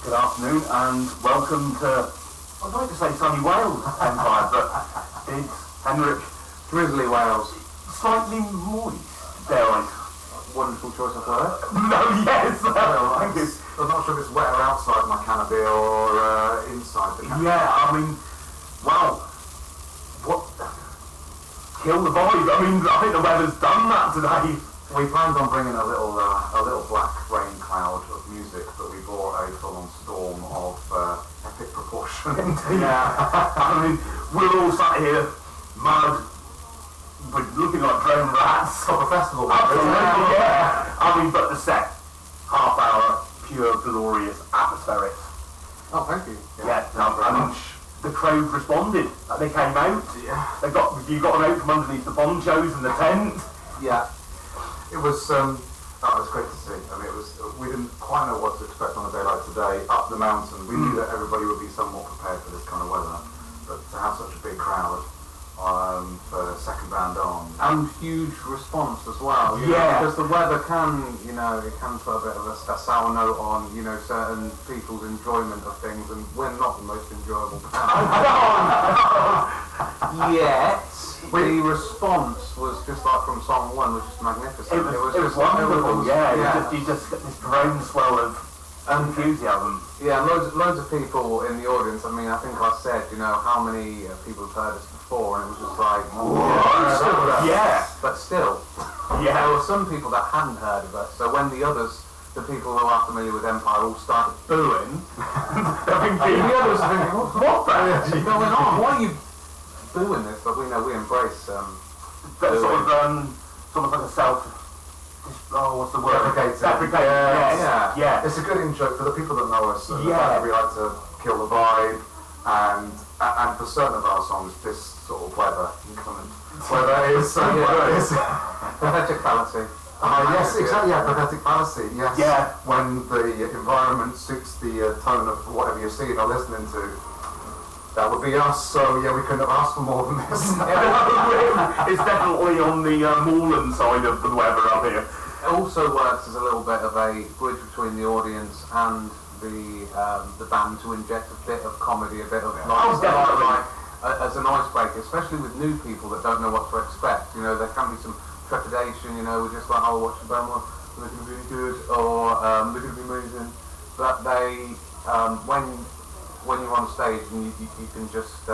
Good afternoon and welcome to, I'd like to say sunny Wales Empire, but it's Henrik, Drizzly Wales. Slightly moist, dare I? Wonderful choice of word. No, yes! Thank you. I'm not sure if it's wetter outside my canna beer or inside the canna beer. Yeah, I mean, wow. What? Kill the vibe. I mean, I think the weather's done that today. We planned on bringing a little black rain cloud of music, but we brought a full-on storm of epic proportions. Yeah. I mean, we're all sat here, mud, we're looking like drone rats. Of a festival. Absolutely, yeah. I mean, but the set, half hour, pure, glorious, atmospheric. Oh, thank you. Yeah, and the crowd responded. They came out. Yeah. You got them out from underneath the ponchos and the tent. Yeah. It was it was great to see. I mean, we didn't quite know what to expect on a day like today. Up the mountain, we knew that everybody would be somewhat prepared for this kind of weather, but to have such a big crowd for second band on, and huge response as well. Yeah, because the weather can, it can put a bit of a sour note on, certain people's enjoyment of things, and we're not the most enjoyable band. Yet. The response was just like from song one, which is magnificent. It was wonderful. You just get this groundswell of enthusiasm. Yeah, loads of people in the audience. I mean, I think I said, how many people have heard us before, and it was just like, but still, there were some people that hadn't heard of us. So when the people who are familiar with Empire all started booing, the others are thinking, what the hell is going on? Why are you doing this? But we embrace sort of like a what's the word? Deprecating. Yeah. It's a good intro for the people that know us. We like to kill the vibe, and for certain of our songs, this sort of weather inclement. Weather is pathetic fallacy. Yes, exactly. Yeah, pathetic fallacy. Yes. Yeah. When the environment suits the tone of whatever you're seeing or listening to. That would be us, so we couldn't have asked for more than this. It's definitely on the moorland side of the weather up here. It also works as a little bit of a bridge between the audience and the band to inject a bit of comedy, a bit of as an icebreaker, especially with new people that don't know what to expect. There can be some trepidation. We're just like, what's the band? They're going to be really good, or they're going to be amazing. But they, when you're on stage and you can just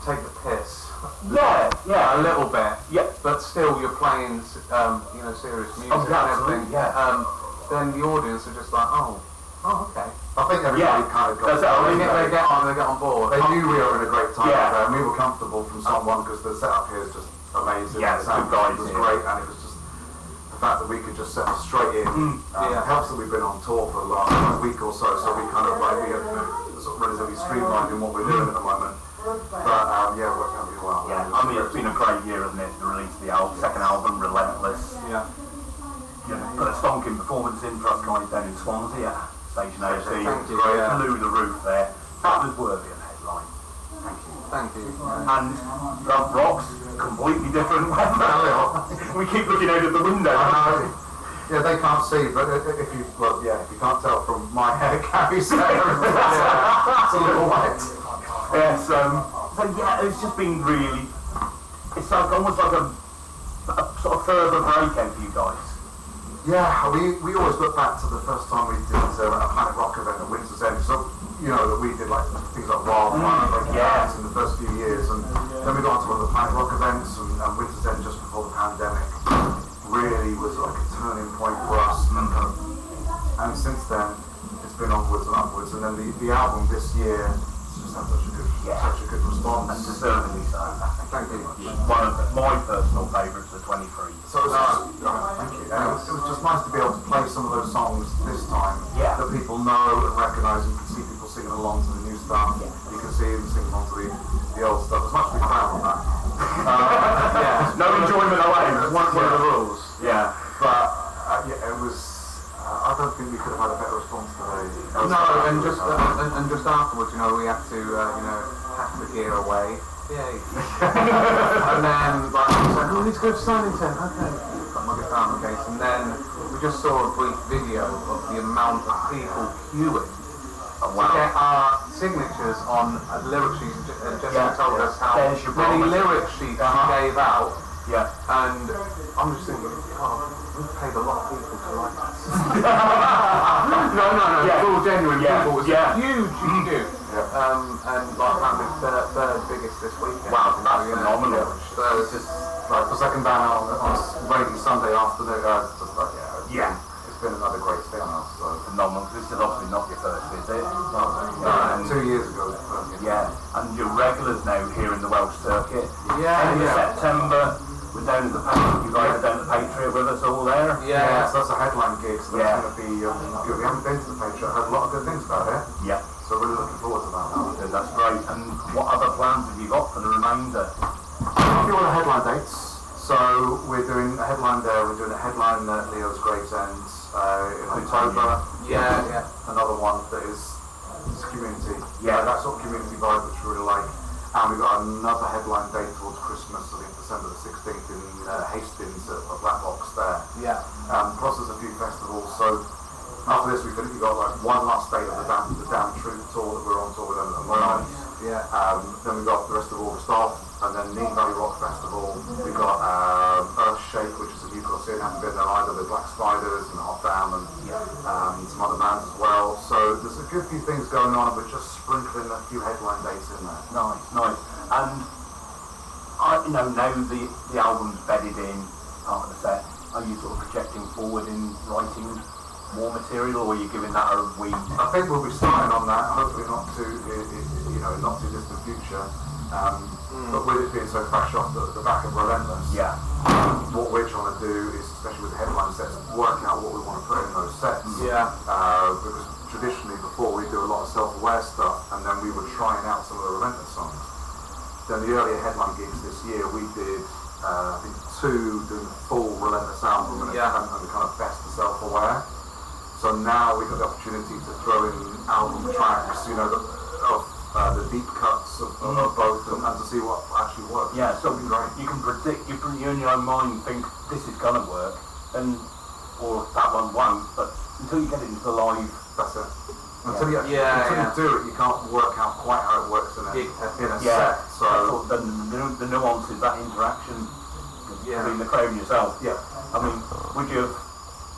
take the piss. A little bit. Yeah. But still you're playing serious music and everything. Yeah. Then the audience are just like, oh okay. I think everybody kind of got it. They get on board. They knew we were in a great time there, and we were comfortable from song one because the setup here is just amazing. Yeah, the sound was great, and it was just the fact that we could just settle straight in. It helps that we've been on tour for the last week or so we kind of we are sort of relatively streamlined in what we're doing at the moment. But it worked out really well. Yeah, I mean, it's been a great year, hasn't it? The release of the second album, Relentless. Yeah. Put a stonking performance in for us guys down in Swansea at Station 18. Blew the roof there. That was worthy of a headline. Thank you. And Love Rocks, completely different weather. We keep looking out at the window. Yeah, they can't see, but if you can't tell from my hair carries it's a little wet. Yeah, so it's just been really, it's like almost like a sort of further breakout for you guys. Yeah, we always look back to the first time we did a Planet Rock event at Winter's End. So, that we did like things like Wildfire in the first few years, and then we got on to one of the Planet Rock events, and Winter's End just before the pandemic really was like a turning point for us. And since then, it's been onwards and upwards. And then the album this year just had such a good response. And deservedly so. Thank you. One of my personal favourites of 23. So it was thank you. And it was just nice to be able to play some of those songs this time that people know and recognise. You can see people singing along to the new stuff. You can see them singing along to the old stuff. There's much to be proud on that. No enjoyment away. It's one of the rules. Yeah. But it was. I don't think we could have had a better response today. No, and just afterwards, we had to, pack the gear away. Yay. And then, we need to go to Simonton. Okay. Got my guitar in the case, and then we just saw a brief video of the the amount of people queuing to get our signatures on lyric sheets. Jessica told us how many lyric sheets she gave out. Yeah. And I'm just thinking, God, we've paid a lot of people to write this. No, Yeah. It's all genuine people. It was a huge queue. And like apparently third biggest this weekend. Wow, that's phenomenal. So it's just like the second band out on a rainy Sunday afternoon, it's just like, it's been another great thing on us. So. Phenomenal. This is obviously not your first visit. No, 2 years ago. Yeah, and you're regulars now here in the Welsh circuit. Yeah, End of September, we're down at the Patriot. You guys are down at the Patriot with us all there. Yeah, so that's a headline gig. So that's going to be. We haven't been to the Patriot. I've heard a lot of good things about it. Yeah. So really looking forward to that. That's great. And what other plans have you got for the remainder? A few other headline dates. So we're doing a headline there. We're doing a headline at Leo's Gravesend in October. Yeah. Another one that is community. Yeah. That sort of community vibe which we really like. And we've got another headline date towards Christmas, I think December the 16th in Hastings at a Black Box there. Yeah. Plus there's a few festivals. So after this we've got like one last date of the Damn Truth tour that we're on tour with them at the moment. Yeah. Then we've got the rest of August off, and then Neem Valley Rock Festival. We've got Earthshake, which is a new concert, haven't been there either, with Black Spiders and Hot Dam and some other bands as well. So there's a good few things going on, and we're just sprinkling a few headline dates in there. Nice. And now the album's bedded in, part of the set. Are you sort of projecting forward in writing more material, or are you giving that a week? I think we'll be starting on that, hopefully not too distant future. But with it being so fresh off the back of Relentless, what we're trying to do is, especially with the headline sets, work out what we want to put in those sets. Because traditionally before we do a lot of self-aware stuff, and then we were trying out some of the Relentless songs. Then the earlier headline gigs this year, we did I think 2 doing the full Relentless album and the kind of best of self-aware. So now we've got the opportunity to throw in album tracks, of the deep cuts of both, and to see what actually works. Yeah, so great. You can predict, you in your own mind think this is gonna work, or that one won't, but until you get it into the live, that's it. Until you do it, you can't work out quite how it works in a set. So the nuances, that interaction between the crowd and yourself. Yeah. I mean, would you have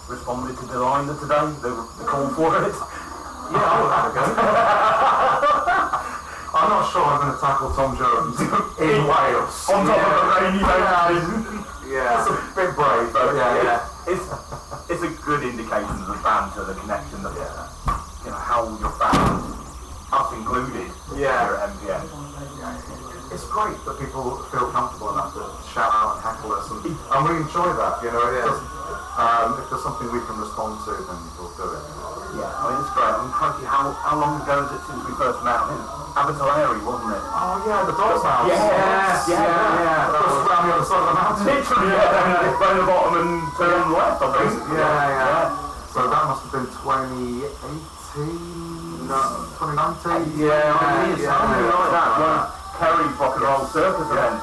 responded to Delilah today, the call for it? Yeah, I would have a go. I'm not sure I'm going to tackle Tom Jones in Wales. On top of a rainy day. It's a bit brave, but It's a good indication of the band, to the connection that, how your fans, us included, here at MPM. It's great that people feel comfortable enough to shout out and heckle us, and we enjoy that. If there's something we can respond to, then we'll do it. Yeah, I mean, it's great. I mean, crikey, how long ago is it since we first met? Avatarary, wasn't it? Oh yeah, the Doll's House. Yes. Just around the other side of the mountain. Literally, down the bottom and turn left, I think. Yeah. So that must have been 2018, 2019. Something like that. When Kerry Rock and Roll Circus event,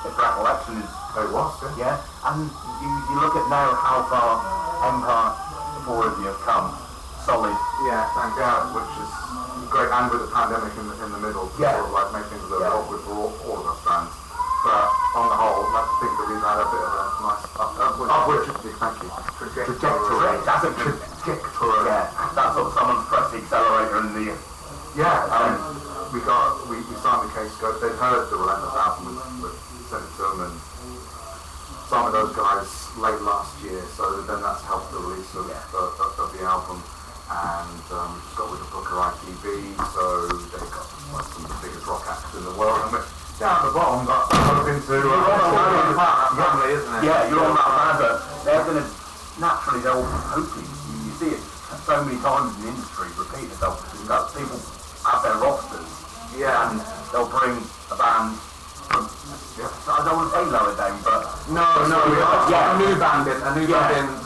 if recollection is. It was, yeah. And you look at now how far Empire, the 4 of you have come. Solid. Yeah, thank God, which is great, and with the pandemic in the middle, to sort of like make things a little awkward for all of us bands. But on the whole, I'd like to think that we've had a bit of a nice upward trajectory. That's a trajectory. Yeah, that's sort of someone's pressed the accelerator in the. We signed the case scope. They'd heard the Relentless album, we sent it to them, and some of those guys late last year. So then that's helped the release of the album. And got with the Booker ITV, so they've got some of the biggest rock acts in the world. And we're down at the bottom, got into family, isn't it? Yeah, you're on that ladder. They're going to, naturally, they'll hopefully, you see it so many times in the industry, repeat itself. That people have their rosters, and they'll bring a band from, I don't want to say lower down, but... No, a new band in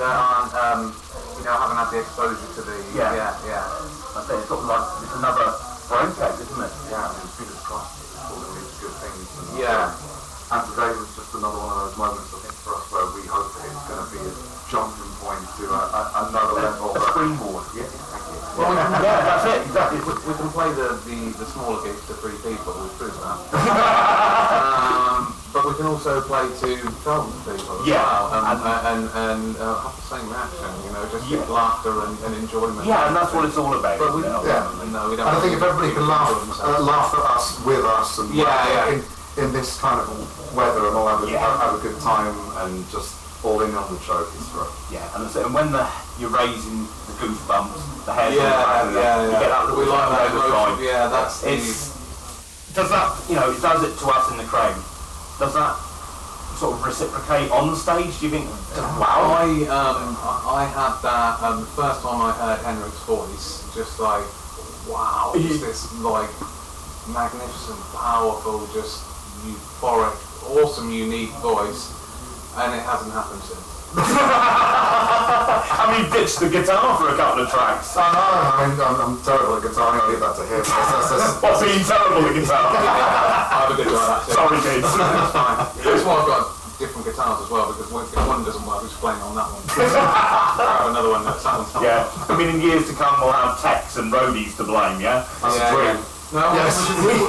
that aren't... haven't had the exposure to the... I say it's sort of like, it's another brain cake, isn't it? Yeah, I mean, fingers crossed, all of these good things. And, and today was just another one of those moments, I think, for us where we hope that it's going to be as jumping point to another level. A springboard. Yeah. Well, Yeah, that's it, exactly. We can play the smaller gigs to 3 people, we've proved that. But we can also play to thousands of people as well, and have the same reaction, you know, just get laughter and enjoyment. Yeah, and that's what it's all about. But we, no, we don't. And I think if everybody can laugh at us, with us, and in this kind of weather, and all have a good time, and just all in on the joke, it's great. Yeah, and that's it. And when you're raising the goosebumps, the hair, you get that little we like that time. emotion. Yeah, that's does that, you know, it does it to us in the crowd. Does that sort of reciprocate on stage? Do you think? Wow. I had that the first time I heard Henrik's voice, just like, wow, just this like magnificent, powerful, just euphoric, awesome, unique voice, and it hasn't happened since. I mean, ditched the guitar for a couple of tracks. I know, I'm terrible at guitar, I'm going to give that to him. What's being terrible at guitar? I have a good one, actually. Sorry, kids. That's fine. That's why I've got different guitars as well, because if one doesn't work, we're just playing on that one. I have another one that's that one's not. Yeah, I mean, in years to come, we'll have techs and roadies to blame, yeah? That's a dream. No,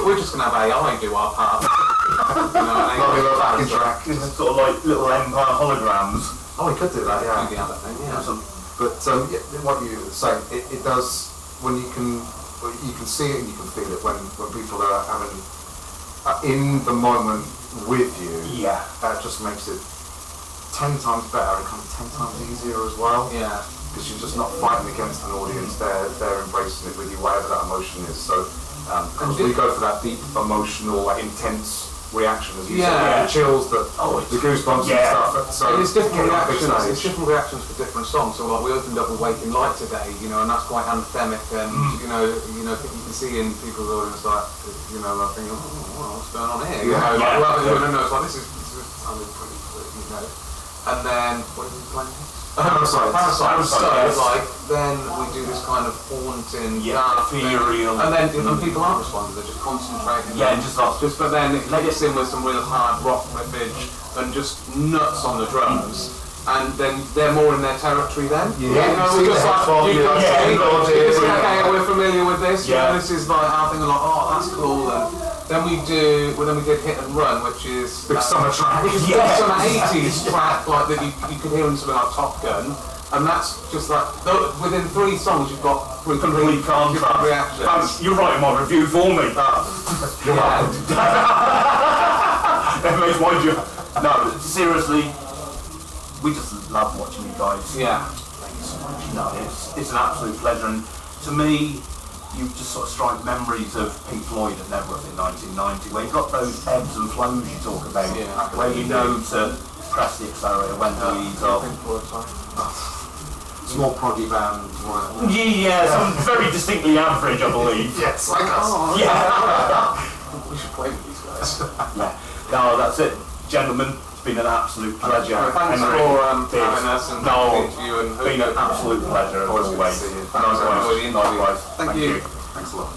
we're just going to have AI do our part. You know, Lovely little backing track. Sort of like little Empire holograms. Oh, we could do that, yeah. Do the other thing, yeah. But what you were saying, it does, when you can see it and you can feel it, when people are having, in the moment with you, that just makes it 10 times better and kind of 10 times easier as well. Yeah. Because you're just not fighting against an audience, they're embracing it with you, whatever that emotion is. So, because we go for that deep, emotional, intense reaction, as you said, the chills, the goosebumps and stuff. So it's different reactions. It's different reactions for different songs. So like we opened up with Waking Light today, you know, and that's quite anthemic, and you know, you can see in people's audience like, you know, like thinking, oh, what's going on here? You know, like whoever knows, like this is sounding pretty good, you know. And then what did we play next? Parasite. So like then we do this kind of haunting, ethereal, and then people aren't responding; they're just concentrating. But then it gets in with some real hard rock riffage and just nuts on the drums, and then they're more in their territory. Then we're just like, okay, we're familiar with this. You know, this is like our thing. Like, oh, that's cool. And then we did Hit and Run, which is big summer track. Some 80s track like that you could hear in something like Top Gun, and that's just like within 3 songs you've got 3 complete contrast reactions. You're writing my review for me. Anyways, why'd you? No, seriously, we just love watching you guys. Yeah. Thank you so much. No, it's an absolute pleasure, and to me, you just sort of strike memories of Pink Floyd at Nebworth in 1990, where you got those ebbs and flows you talk about, where you know to press the accelerator when to ease off. Small proggy band. Some very distinctly average, I believe. Yes, like us. We should play with these guys. No, that's it, gentlemen. It's been an absolute pleasure. Thanks for having us and been an absolute pleasure as always. Likewise. Thank you. Thanks a lot.